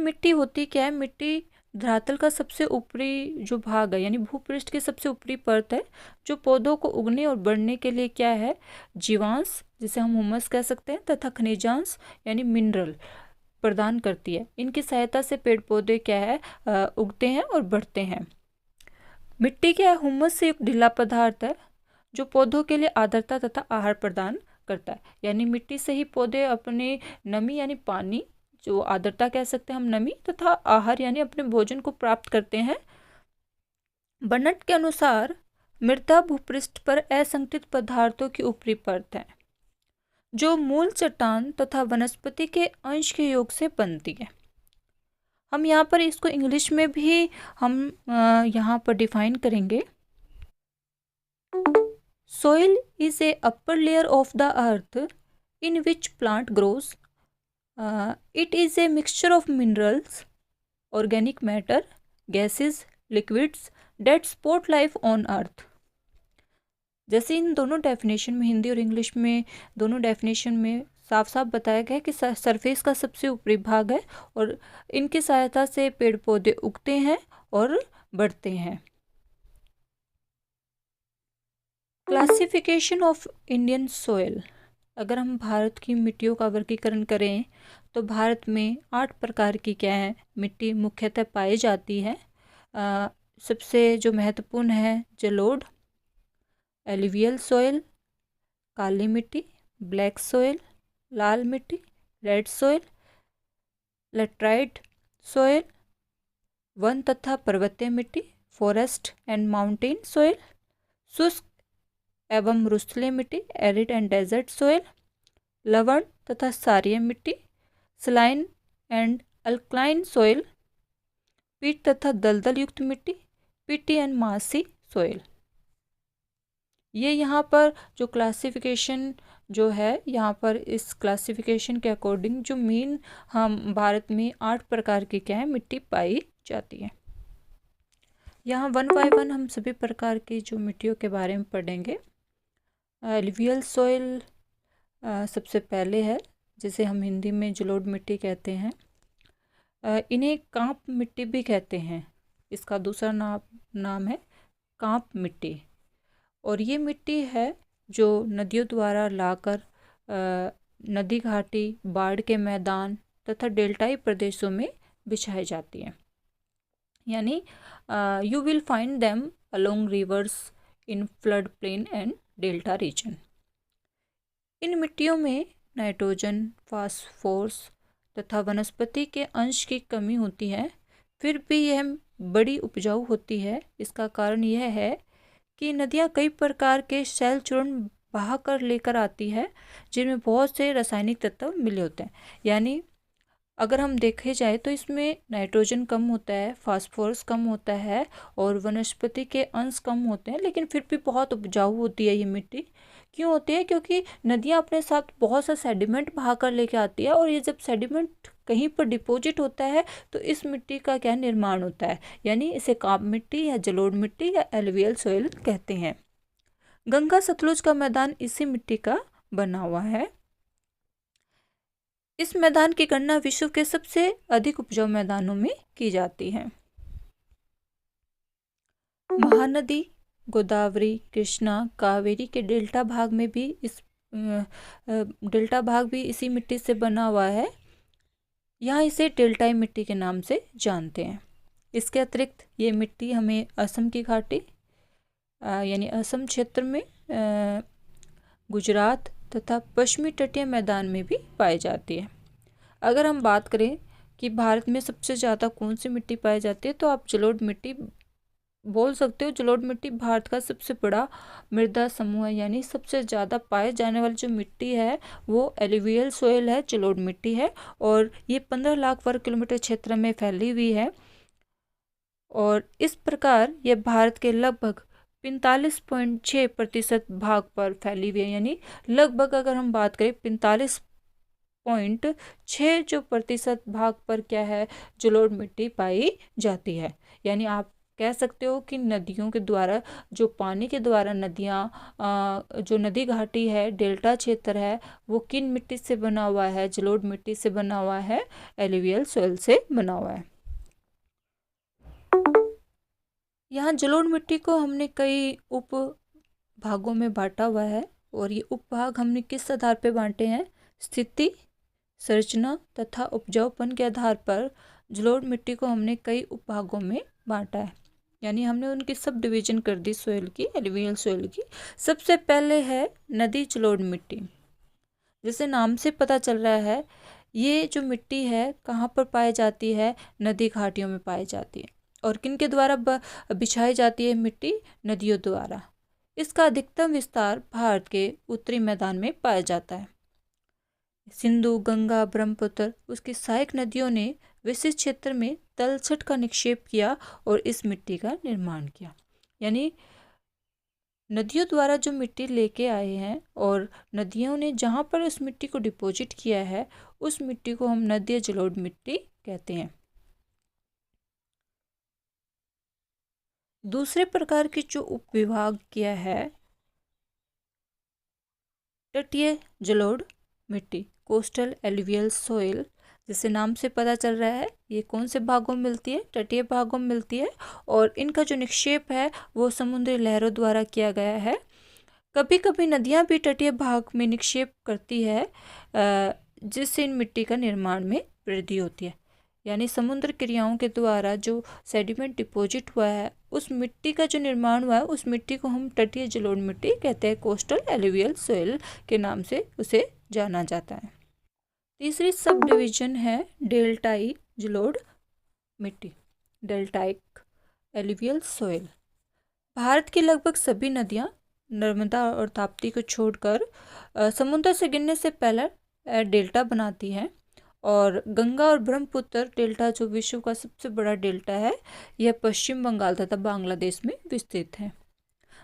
मिट्टी होती क्या है? मिट्टी धरातल का सबसे ऊपरी जो भाग है, यानी भूपृष्ठ की सबसे ऊपरी परत है, जो पौधों को उगने और बढ़ने के लिए क्या है, जीवांश जिसे हम हुमस कह सकते हैं तथा खनिजांश यानी मिनरल प्रदान करती है। इनकी सहायता से पेड़ पौधे क्या है, उगते हैं और बढ़ते हैं। मिट्टी क्या है? हुमस से एक ढीला पदार्थ है जो पौधों के लिए आर्द्रता तथा आहार प्रदान करता है। यानी मिट्टी से ही पौधे अपने नमी यानी पानी, जो आर्द्रता कह सकते हैं हम, नमी तथा आहार यानी अपने भोजन को प्राप्त करते हैं। बर्नट के अनुसार मृदा भूपृष्ठ पर असंगठित पदार्थों की ऊपरी परत है जो मूल चट्टान तथा वनस्पति के अंश के योग से बनती है। हम यहाँ पर इसको इंग्लिश में भी हम यहाँ पर डिफाइन करेंगे। Soil is a upper layer of the earth in which plant grows. It is a mixture of minerals, organic matter, gases, liquids that support life on earth. जैसे इन दोनों डेफिनेशन में, हिंदी और इंग्लिश में दोनों डेफिनेशन में साफ साफ बताया गया है कि सरफेस का सबसे ऊपरी भाग है और इनकी सहायता से पेड़ पौधे उगते हैं और बढ़ते हैं। Classification of Indian soil. अगर हम भारत की मिट्टियों का वर्गीकरण करें तो भारत में 8 प्रकार की क्या है, मिट्टी मुख्यतः पाई जाती है। सबसे जो महत्वपूर्ण है, जलोढ़, एलुवियल सॉइल, काली मिट्टी, ब्लैक सॉइल, लाल मिट्टी, red soil, laterite soil, one तथा पर्वतीय मिट्टी, फॉरेस्ट एंड माउंटेन सॉइल, शुष्क एवं रुस्तले मिट्टी, एरिड एंड डेजर्ट सॉइल, लवण तथा क्षारीय मिट्टी, सलाइन एंड अल्कलाइन सॉइल, पीट तथा दलदल युक्त मिट्टी, पीटी एंड मासी सॉइल। ये यहाँ पर जो क्लासिफिकेशन जो है, यहाँ पर इस क्लासिफिकेशन के अकॉर्डिंग जो मेन हम भारत में 8 प्रकार की क्या है, मिट्टी पाई जाती है। यहाँ 1 बाय 1 हम सभी प्रकार की जो मिट्टियों के बारे में पढ़ेंगे। एलुवियल सॉइल सबसे पहले है, जिसे हम हिंदी में जलोढ़ मिट्टी कहते हैं। इन्हें कांप मिट्टी भी कहते हैं। इसका दूसरा नाम है कांप मिट्टी। और ये मिट्टी है जो नदियों द्वारा लाकर नदी घाटी, बाढ़ के मैदान तथा डेल्टाई प्रदेशों में बिछाई जाती है। यानी you will find them along rivers in flood plain and delta region. इन मिट्टियों में नाइट्रोजन, फास्फोरस तथा वनस्पति के अंश की कमी होती है, फिर भी यह बड़ी उपजाऊ होती है। इसका कारण यह है कि नदियाँ कई प्रकार के शैल चूर्ण बहा कर लेकर आती है, जिनमें बहुत से रासायनिक तत्व मिले होते हैं। यानी अगर हम देखे जाए तो इसमें नाइट्रोजन कम होता है, फास्फोरस कम होता है और वनस्पति के अंश कम होते हैं, लेकिन फिर भी बहुत उपजाऊ होती है ये मिट्टी। क्यों होती है? क्योंकि नदियाँ अपने साथ बहुत सा सेडिमेंट बहा कर लेके आती है और ये जब सेडिमेंट कहीं पर डिपॉजिट होता है तो इस मिट्टी का क्या निर्माण होता है, यानी इसे काप मिट्टी या जलोढ़ मिट्टी या एलुवियल सॉइल कहते हैं। गंगा सतलुज का मैदान इसी मिट्टी का बना हुआ है। इस मैदान की गणना विश्व के सबसे अधिक उपजाऊ मैदानों में की जाती है। महानदी गोदावरी, कृष्णा, कावेरी के डेल्टा भाग में भी डेल्टा भाग भी इसी मिट्टी से बना हुआ है। यहाँ इसे डेल्टाई मिट्टी के नाम से जानते हैं। इसके अतिरिक्त ये मिट्टी हमें असम की घाटी यानी असम क्षेत्र में, गुजरात तथा पश्चिमी तटीय मैदान में भी पाई जाती है। अगर हम बात करें कि भारत में सबसे ज़्यादा कौन सी मिट्टी पाई जाती है, तो आप जलोढ़ मिट्टी बोल सकते हो। जलोढ़ मिट्टी भारत का सबसे बड़ा मृदा समूह है, यानी सबसे ज़्यादा पाए जाने वाली जो मिट्टी है वो एलुवियल सॉइल है, जलोढ़ मिट्टी है। और ये 15 लाख वर्ग किलोमीटर क्षेत्र में फैली हुई है और इस प्रकार ये भारत के लगभग 45.6% भाग पर फैली हुई है। यानी लगभग अगर हम बात करें 45.6 जो प्रतिशत भाग पर क्या है, जलोढ़ मिट्टी पाई जाती है। यानी आप कह सकते हो कि नदियों के द्वारा, जो पानी के द्वारा नदियाँ, जो नदी घाटी है, डेल्टा क्षेत्र है, वो किन मिट्टी से बना हुआ है? जलोढ़ मिट्टी से बना हुआ है, एलुवियल सॉइल से बना हुआ है। यहाँ जलोढ़ मिट्टी को हमने कई उप भागों में बांटा हुआ है, और ये उपभाग हमने किस आधार पर बांटे हैं? स्थिति, संरचना तथा उपजाऊपन के आधार पर जलोढ़ मिट्टी को हमने कई उपभागों में बांटा है, यानी हमने उनकी सब डिवीजन कर दी सोइल की, एलुवियल सोइल की। सबसे पहले है नदी जलोढ़ मिट्टी। जैसे नाम से पता चल रहा है, ये जो मिट्टी है कहाँ पर पाई जाती है? नदी घाटियों में पाई जाती है। और किनके द्वारा बिछाई जाती है मिट्टी? नदियों द्वारा। इसका अधिकतम विस्तार भारत के उत्तरी मैदान में पाया जाता है। सिंधु, गंगा, ब्रह्मपुत्र, उसकी सहायक नदियों ने विशिष्ट क्षेत्र में तलछट का निक्षेप किया और इस मिट्टी का निर्माण किया। यानी नदियों द्वारा जो मिट्टी लेके आए हैं, और नदियों ने जहाँ पर उस मिट्टी को डिपॉजिट किया है, उस मिट्टी को हम नदी जलोढ़ मिट्टी कहते हैं। दूसरे प्रकार की जो उपविभाग किया है, तटीय जलोढ़ मिट्टी, कोस्टल एलुवियल सोइल। जैसे नाम से पता चल रहा है, ये कौन से भागों में मिलती है? तटीय भागों में मिलती है, और इनका जो निक्षेप है वो समुद्री लहरों द्वारा किया गया है। कभी कभी नदियाँ भी तटीय भाग में निक्षेप करती है, जिससे इन मिट्टी का निर्माण में वृद्धि होती है। यानी समुद्र क्रियाओं के द्वारा जो सेडिमेंट डिपॉजिट हुआ है, उस मिट्टी का जो निर्माण हुआ है, उस मिट्टी को हम तटीय जलोढ़ मिट्टी कहते हैं। कोस्टल एलुवियल सोइल के नाम से उसे जाना जाता है। तीसरी सब डिवीजन है डेल्टाई जलोढ़ मिट्टी, डेल्टाइक एलुवियल सोइल। भारत की लगभग सभी नदियाँ नर्मदा और ताप्ती को छोड़कर समुद्र से गिरने से पहले डेल्टा बनाती हैं, और गंगा और ब्रह्मपुत्र डेल्टा, जो विश्व का सबसे बड़ा डेल्टा है, यह पश्चिम बंगाल तथा बांग्लादेश में विस्तृत है।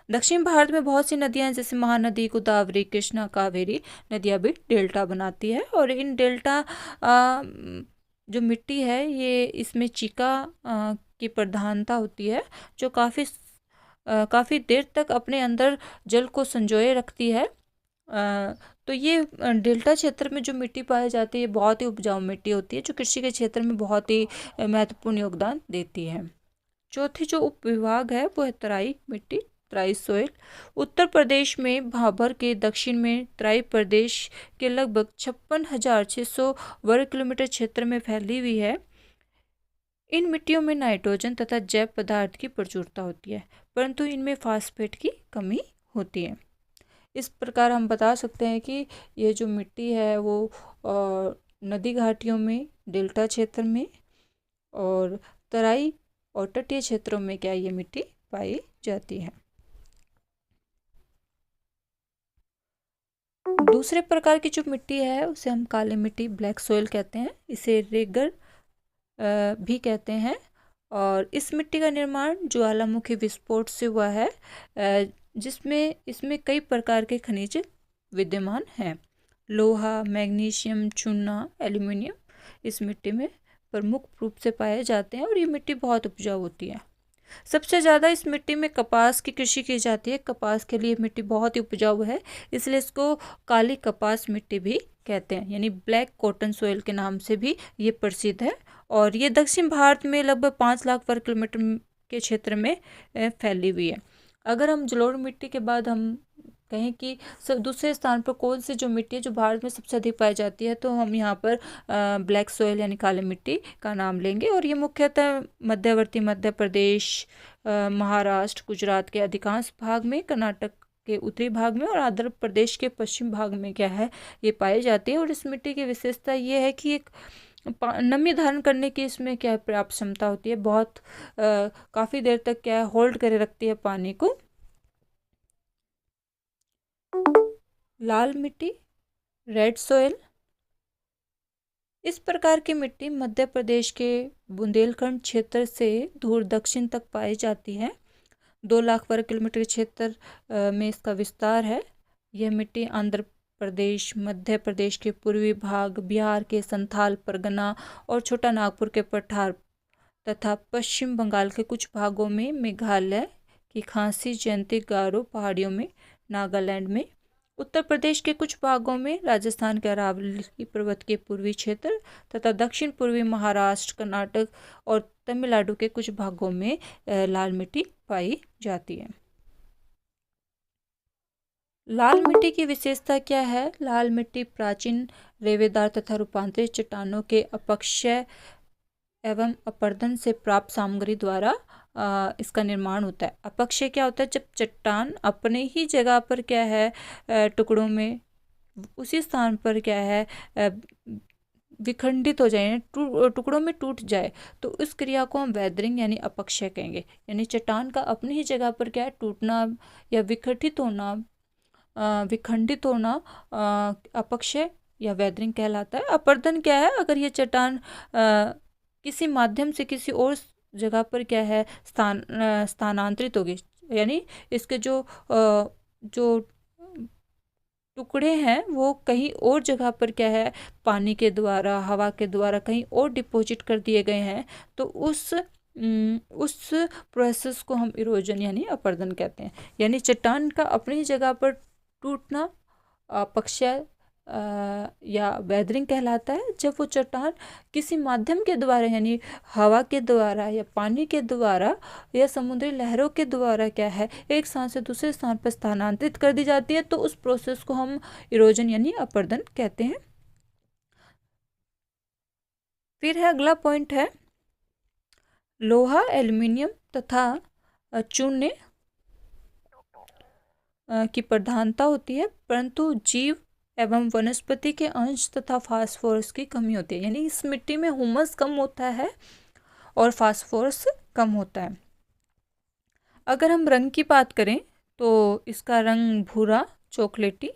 दक्षिण भारत में बहुत सी नदियां हैं, जैसे महानदी, गोदावरी, कृष्णा, कावेरी नदियां भी डेल्टा बनाती है। और इन डेल्टा जो मिट्टी है, ये इसमें चीका की प्रधानता होती है, जो काफ़ी देर तक अपने अंदर जल को संजोए रखती है। तो ये डेल्टा क्षेत्र में जो मिट्टी पाई जाती है, बहुत ही उपजाऊ मिट्टी होती है, जो कृषि के क्षेत्र में बहुत ही महत्वपूर्ण योगदान देती है। चौथी जो उपविभाग है वो है तराई मिट्टी, तराई सोइल। उत्तर प्रदेश में भाबर के दक्षिण में तराई प्रदेश के लगभग 56,600 वर्ग किलोमीटर क्षेत्र में फैली हुई है। इन मिट्टियों में नाइट्रोजन तथा जैव पदार्थ की प्रचुरता होती है, परंतु इनमें फास्फेट की कमी होती है। इस प्रकार हम बता सकते हैं कि ये जो मिट्टी है वो नदी घाटियों में, डेल्टा क्षेत्र में, और तराई और तटीय क्षेत्रों में क्या ये मिट्टी पाई जाती है। दूसरे प्रकार की जो मिट्टी है उसे हम काली मिट्टी, ब्लैक सॉइल कहते हैं। इसे रेगर भी कहते हैं, और इस मिट्टी का निर्माण ज्वालामुखी विस्फोट से हुआ है, जिसमें इसमें कई प्रकार के खनिज विद्यमान हैं। लोहा, मैग्नीशियम, चूना, एल्यूमिनियम इस मिट्टी में प्रमुख रूप से पाए जाते हैं, और ये मिट्टी बहुत उपजाऊ होती है। सबसे ज़्यादा इस मिट्टी में कपास की कृषि की जाती है। कपास के लिए मिट्टी बहुत ही उपजाऊ है, इसलिए इसको काली कपास मिट्टी भी कहते हैं, यानी ब्लैक कॉटन सोइल के नाम से भी ये प्रसिद्ध है। और ये दक्षिण भारत में लगभग 5 लाख वर्ग किलोमीटर के क्षेत्र में फैली हुई है। अगर हम जलोढ़ मिट्टी के बाद हम कहें कि दूसरे स्थान पर कौन सी जो मिट्टी है जो भारत में सबसे अधिक पाई जाती है, तो हम यहाँ पर ब्लैक सोइल यानी काली मिट्टी का नाम लेंगे। और ये मुख्यतः मध्यवर्ती मध्य प्रदेश, महाराष्ट्र, गुजरात के अधिकांश भाग में, कर्नाटक के उत्तरी भाग में, और आंध्र प्रदेश के पश्चिम भाग में क्या है ये पाई जाती है। और इस मिट्टी की विशेषता ये है कि एक नमी धारण करने की इसमें क्या है पर्याप्त क्षमता होती है, बहुत काफ़ी देर तक क्या है होल्ड करे रखती है पानी को। लाल मिट्टी, रेड सोइल। इस प्रकार की मिट्टी मध्य प्रदेश के बुंदेलखंड क्षेत्र से दूर दक्षिण तक पाई जाती है। 2 लाख वर्ग किलोमीटर क्षेत्र में इसका विस्तार है। यह मिट्टी आंध्र प्रदेश, मध्य प्रदेश के पूर्वी भाग, बिहार के संथाल परगना और छोटा नागपुर के पठार तथा पश्चिम बंगाल के कुछ भागों में, मेघालय की खासी जयंती गारो पहाड़ियों में, नागालैंड में, उत्तर प्रदेश के कुछ भागों में, राजस्थान के अरावली पर्वत के पूर्वी क्षेत्र तथा दक्षिण पूर्वी महाराष्ट्र, कर्नाटक और तमिलनाडु के कुछ भागों में लाल मिट्टी पाई जाती है। लाल मिट्टी की विशेषता क्या है? लाल मिट्टी प्राचीन रेवेदार तथा रूपांतरित चट्टानों के अपक्षय एवं अपरदन से प्राप्त सामग्री द्वारा इसका निर्माण होता है। अपक्षय क्या होता है? जब चट्टान अपने ही जगह पर क्या है टुकड़ों में उसी स्थान पर क्या है विखंडित हो जाए, टुकड़ों में टूट जाए, तो उस क्रिया को हम वेदरिंग यानी अपक्षय कहेंगे। यानी चट्टान का अपनी ही जगह पर क्या है टूटना या विखंडित होना अपक्षय या वेदरिंग कहलाता है। अपरदन क्या है? अगर ये चट्टान किसी माध्यम से किसी और जगह पर क्या है स्थानांतरित होगी, यानी इसके जो टुकड़े हैं वो कहीं और जगह पर क्या है पानी के द्वारा, हवा के द्वारा कहीं और डिपॉजिट कर दिए गए हैं, तो उस प्रोसेस को हम इरोजन यानी अपरदन कहते हैं। यानी चट्टान का अपनी जगह पर टूटना अपक्षय या वेदरिंग कहलाता है। जब वो चट्टान किसी माध्यम के द्वारा यानी हवा के द्वारा या पानी के द्वारा या समुद्री लहरों के द्वारा क्या है एक स्थान से दूसरे स्थान पर स्थानांतरित कर दी जाती है, तो उस प्रोसेस को हम इरोजन यानी अपरदन कहते हैं। फिर है अगला पॉइंट है लोहा, एल्युमिनियम तथा चूने की प्रधानता होती है, परंतु जीव एवं वनस्पति के अंश तथा फास्फोरस की कमी होती है। यानी इस मिट्टी में हुमस कम होता है और फास्फोरस कम होता है। अगर हम रंग की बात करें तो इसका रंग भूरा, चॉकलेटी,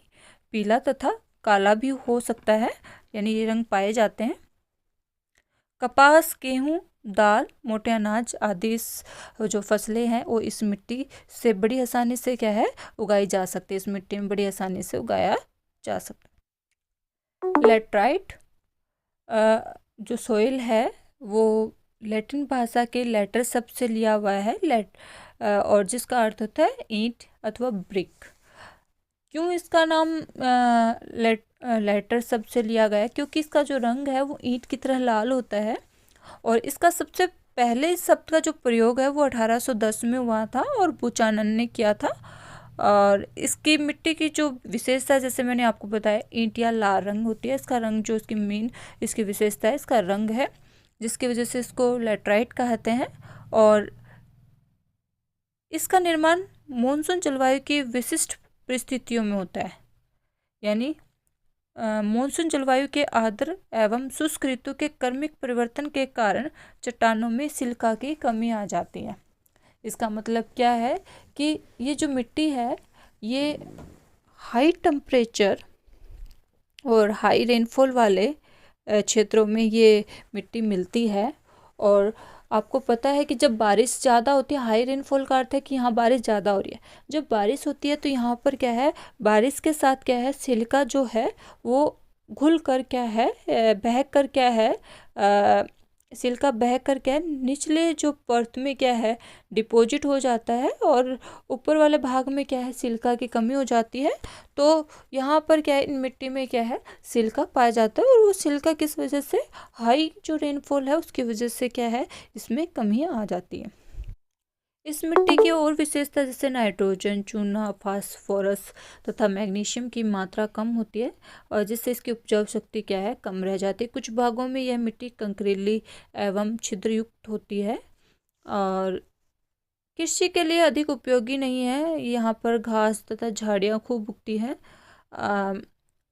पीला तथा काला भी हो सकता है, यानी ये रंग पाए जाते हैं। कपास, गेहूँ, दाल, मोटे अनाज आदि जो फसलें हैं वो इस मिट्टी से बड़ी आसानी से क्या है उगाई जा सकती है। इस मिट्टी में बड़ी आसानी से उगाया जा सकता है। लेटराइट जो सोइल है वो लैटिन भाषा के लेटर शब्द से लिया हुआ है और जिसका अर्थ होता है ईंट अथवा ब्रिक। क्यों इसका नाम लेटर शब्द से लिया गया? क्योंकि इसका जो रंग है वो ईंट की तरह लाल होता है और इसका सबसे पहले इस शब्द का जो प्रयोग है वो 1810 में हुआ था और बुचानन ने किया था। और इसकी मिट्टी की जो विशेषता जैसे मैंने आपको बताया ईंट या लाल रंग होती है। इसका रंग जो इसकी मेन इसकी विशेषता है इसका रंग है, जिसकी वजह से इसको लेटराइट कहते हैं। और इसका निर्माण मानसून जलवायु की विशिष्ट परिस्थितियों में होता है। यानी मानसून जलवायु के आर्द्र एवं शुष्क ऋतु के क्रमिक परिवर्तन के कारण चट्टानों में सिलिका की कमी आ जाती है। इसका मतलब क्या है कि ये जो मिट्टी है ये हाई टेम्परेचर और हाई रेनफॉल वाले क्षेत्रों में ये मिट्टी मिलती है। और आपको पता है कि जब बारिश ज़्यादा होती है, हाई रेनफॉल का अर्थ है कि यहाँ बारिश ज़्यादा हो रही है। जब बारिश होती है तो यहाँ पर क्या है बारिश के साथ क्या है सिलिका जो है वो घुल कर क्या है बह कर क्या है सिलिका बह कर क्या है निचले जो परत में क्या है डिपॉजिट हो जाता है और ऊपर वाले भाग में क्या है सिलिका की कमी हो जाती है। तो यहाँ पर क्या है इन मिट्टी में क्या है सिलिका पाया जाता है और वो सिलिका किस वजह से हाई जो रेनफॉल है उसकी वजह से क्या है इसमें कमी आ जाती है। इस मिट्टी की और विशेषता जैसे नाइट्रोजन, चूना, फास्फोरस तथा मैग्नीशियम की मात्रा कम होती है और जिससे इसकी उपजाऊ शक्ति क्या है कम रह जाती है। कुछ भागों में यह मिट्टी कंकरीली एवं छिद्रयुक्त होती है और कृषि के लिए अधिक उपयोगी नहीं है। यहाँ पर घास तथा झाड़ियाँ खूब उगती हैं।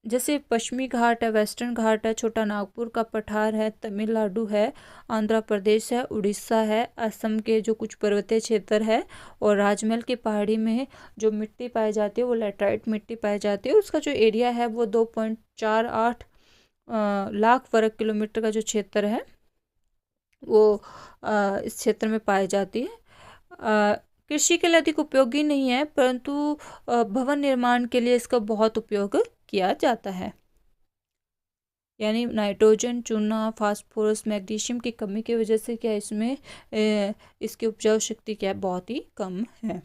जैसे पश्चिमी घाट है, वेस्टर्न घाट है, छोटा नागपुर का पठार है, तमिलनाडु है, आंध्र प्रदेश है, उड़ीसा है, असम के जो कुछ पर्वतीय क्षेत्र है और राजमहल की पहाड़ी में जो मिट्टी पाई जाती है वो लेटराइट मिट्टी पाई जाती है। उसका जो एरिया है वो 2.48 लाख वर्ग किलोमीटर का जो क्षेत्र है वो इस क्षेत्र में पाई जाती है। कृषि के लिए अधिक उपयोगी नहीं है परंतु भवन निर्माण के लिए इसका बहुत उपयोग किया जाता है। यानी नाइट्रोजन, चूना, फास्फोरस, मैग्नीशियम की कमी की वजह से क्या इसमें इसकी उपजाऊ शक्ति क्या है, बहुत ही कम है।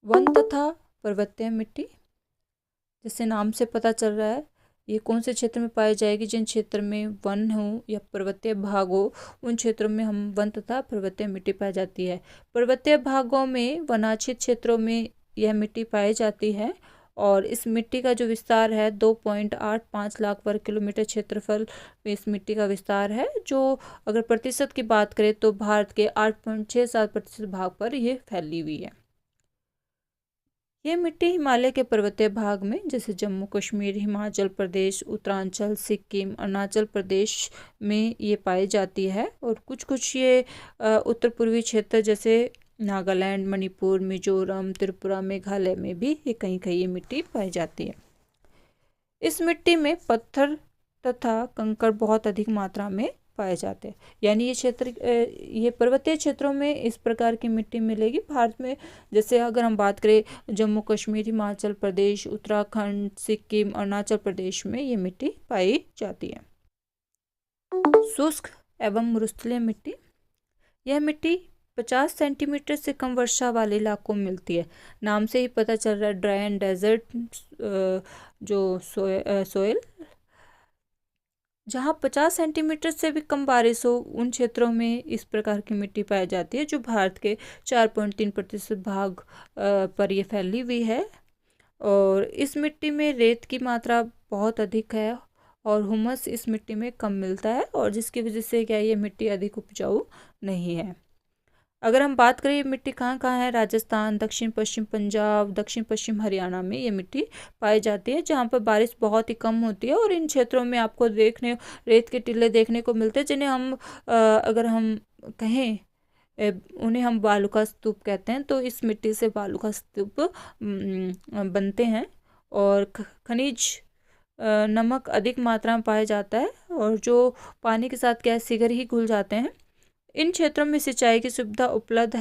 वन तथा पर्वतीय मिट्टी, जैसे नाम से पता चल रहा है, ये कौन से क्षेत्र में पाई जाएगी? जिन क्षेत्र में वन हो या पर्वतीय भाग हो, उन क्षेत्रों में हम वन तथा पर्वतीय मिट्टी पाई जाती है। पर्वतीय भागों में, वनाच्छित क्षेत्रों में यह मिट्टी पाई जाती है और इस मिट्टी का जो विस्तार है 2.85 लाख वर्ग किलोमीटर क्षेत्रफल में इस मिट्टी का विस्तार है, जो अगर प्रतिशत की बात करें तो भारत के 8.67% भाग पर यह फैली हुई है। ये मिट्टी हिमालय के पर्वतीय भाग में, जैसे जम्मू कश्मीर, हिमाचल प्रदेश, उत्तरांचल, सिक्किम, अरुणाचल प्रदेश में ये पाई जाती है और कुछ कुछ ये उत्तर पूर्वी क्षेत्र जैसे नागालैंड, मणिपुर, मिजोरम, त्रिपुरा, मेघालय में भी ये कहीं कहीं ये मिट्टी पाई जाती है। इस मिट्टी में पत्थर तथा कंकड़ बहुत अधिक मात्रा में पाए जाते हैं। यानी ये क्षेत्र, ये पर्वतीय क्षेत्रों में इस प्रकार की मिट्टी मिलेगी। भारत में जैसे अगर हम बात करें जम्मू कश्मीर, हिमाचल प्रदेश, उत्तराखंड, सिक्किम, अरुणाचल प्रदेश में ये मिट्टी पाई जाती है। शुष्क एवं मरुस्थलीय मिट्टी, यह मिट्टी 50 सेंटीमीटर से कम वर्षा वाले इलाकों में मिलती है। नाम से ही पता चल रहा है, ड्राई एंड डेजर्ट जो सोयल, जहाँ 50 सेंटीमीटर से भी कम बारिश हो, उन क्षेत्रों में इस प्रकार की मिट्टी पाई जाती है, जो भारत के 4.3% भाग पर यह फैली हुई है। और इस मिट्टी में रेत की मात्रा बहुत अधिक है और हुमस इस मिट्टी में कम मिलता है, और जिसकी वजह से क्या ये मिट्टी अधिक उपजाऊ नहीं है। अगर हम बात करें मिट्टी कहाँ कहाँ है, राजस्थान, दक्षिण पश्चिम पंजाब, दक्षिण पश्चिम हरियाणा में ये मिट्टी पाई जाती है, जहाँ पर बारिश बहुत ही कम होती है। और इन क्षेत्रों में आपको रेत के टीले देखने को मिलते हैं, जिन्हें हम अगर हम कहें उन्हें हम बालुका स्तूप कहते हैं। तो इस मिट्टी से बालुका स्तूप बनते हैं। और खनिज नमक अधिक मात्रा में पाया जाता है, और जो पानी के साथ क्या सिगर ही घुल जाते हैं। इन क्षेत्रों में सिंचाई की सुविधा उपलब्ध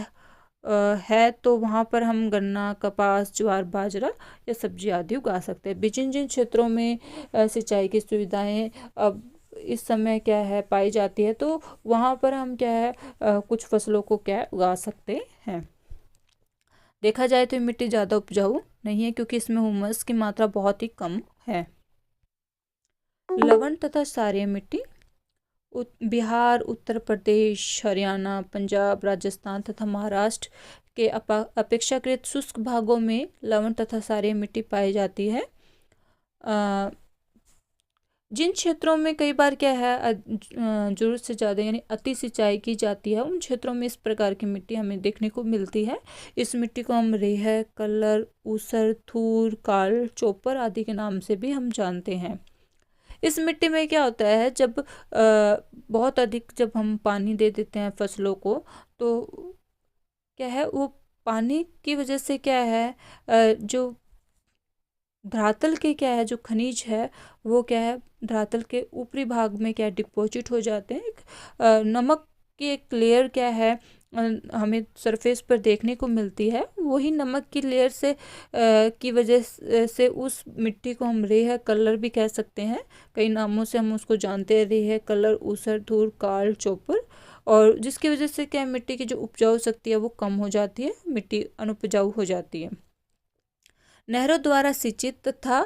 है, तो वहाँ पर हम गन्ना, कपास, ज्वार, बाजरा या सब्जी आदि उगा सकते हैं। जिन जिन क्षेत्रों में सिंचाई की सुविधाएं अब इस समय क्या है पाई जाती है, तो वहाँ पर हम क्या है कुछ फसलों को क्या उगा सकते हैं। देखा जाए तो मिट्टी ज़्यादा उपजाऊ नहीं है, क्योंकि इसमें हुमस की मात्रा बहुत ही कम है। लवण तथा क्षारीय मिट्टी, बिहार, उत्तर प्रदेश, हरियाणा, पंजाब, राजस्थान तथा महाराष्ट्र के अपेक्षाकृत शुष्क भागों में लवण तथा क्षारीय मिट्टी पाई जाती है। जिन क्षेत्रों में कई बार क्या है जरूरत से ज़्यादा यानी अति सिंचाई की जाती है, उन क्षेत्रों में इस प्रकार की मिट्टी हमें देखने को मिलती है। इस मिट्टी को हम रेह, कल्लर, ऊसर, थूर, काल, चोपर आदि के नाम से भी हम जानते हैं। इस मिट्टी में क्या होता है, जब बहुत अधिक जब हम पानी दे देते हैं फसलों को, तो क्या है वो पानी की वजह से क्या है जो धरातल के क्या है जो खनिज है, वो क्या है धरातल के ऊपरी भाग में क्या डिपॉजिट हो जाते हैं। नमक की एक लेयर क्या है हमें सरफेस पर देखने को मिलती है। वही नमक की लेयर से की वजह से उस मिट्टी को हम रेह कलर भी कह सकते हैं। कई नामों से हम उसको जानते हैं, रेह, कलर, ऊसर, धूर, काल, चोपर। और जिसकी वजह से क्या मिट्टी की जो उपजाऊ शक्ति है वो कम हो जाती है, मिट्टी अनुपजाऊ हो जाती है। नहरों द्वारा सिंचित तथा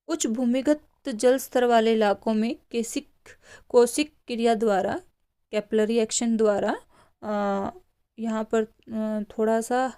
उच्च भूमिगत जल स्तर वाले इलाकों में कोशिक क्रिया द्वारा, कैपिलरी एक्शन द्वारा, यहाँ पर थोड़ा सा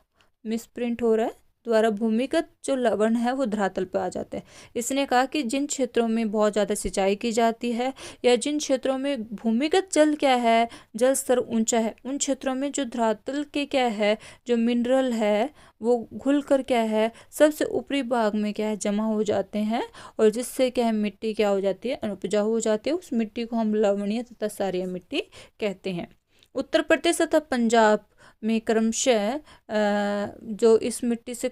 मिसप्रिंट हो रहा है, द्वारा भूमिगत जो लवण है वो धरातल पर आ जाता है। इसने कहा कि जिन क्षेत्रों में बहुत ज़्यादा सिंचाई की जाती है या जिन क्षेत्रों में भूमिगत जल क्या है जल स्तर ऊंचा है, उन क्षेत्रों में जो धरातल के क्या है जो मिनरल है वो घुल कर क्या है सबसे ऊपरी भाग में क्या है जमा हो जाते हैं, और जिससे क्या है मिट्टी क्या हो जाती है अनुपजाऊ हो जाती है। उस मिट्टी को हम लवणीय तथा क्षारीय मिट्टी कहते हैं। उत्तर प्रदेश तथा पंजाब में क्रमशः जो इस मिट्टी से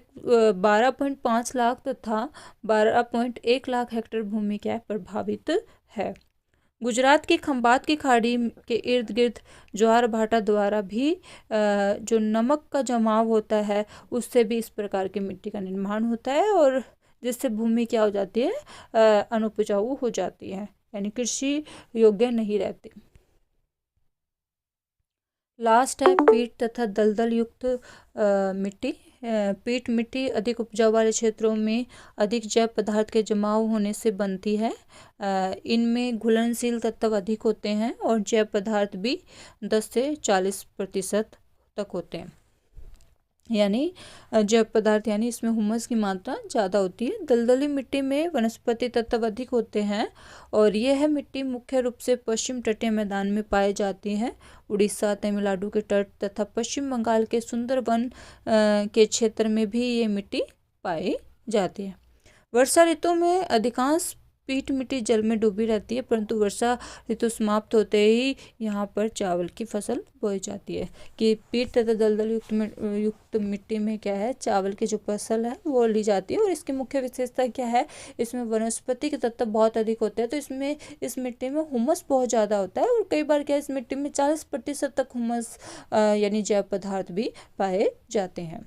12.5 लाख तथा 12.1 लाख हेक्टेयर भूमि क्या है प्रभावित है। गुजरात की खंबात की खाड़ी के इर्द गिर्द ज्वार भाटा द्वारा भी जो नमक का जमाव होता है उससे भी इस प्रकार की मिट्टी का निर्माण होता है, और जिससे भूमि क्या हो जाती है, अनुपजाऊ हो जाती है, यानी कृषि योग्य नहीं रहती। लास्ट है पीट तथा दलदल युक्त मिट्टी। पीट मिट्टी अधिक उपजाऊ वाले क्षेत्रों में अधिक जैव पदार्थ के जमाव होने से बनती है। इनमें घुलनशील तत्व अधिक होते हैं और जैव पदार्थ भी 10 से 40% तक होते हैं, यानी जैव पदार्थ, यानी इसमें हुमस की मात्रा ज़्यादा होती है। दलदली मिट्टी में वनस्पति तत्व अधिक होते हैं और यह मिट्टी मुख्य रूप से पश्चिम तटीय मैदान में पाई जाती है। उड़ीसा, तमिलनाडु के तट तथा पश्चिम बंगाल के सुंदरवन के क्षेत्र में भी ये मिट्टी पाई जाती है। वर्षा ऋतु में अधिकांश पीट मिट्टी जल में डूबी रहती है, परंतु वर्षा ऋतु समाप्त होते ही यहाँ पर चावल की फसल बोई जाती है। कि पीट तथा दलदल युक्त मिट्टी में क्या है, चावल की जो फसल है वो ली जाती है। और इसकी मुख्य विशेषता क्या है, इसमें वनस्पति के तत्व बहुत अधिक होते हैं, तो इसमें इस मिट्टी में हुमस बहुत ज़्यादा होता है। और कई बार क्या है, इस मिट्टी में 40% तक हुमस यानी जैव पदार्थ भी पाए जाते हैं।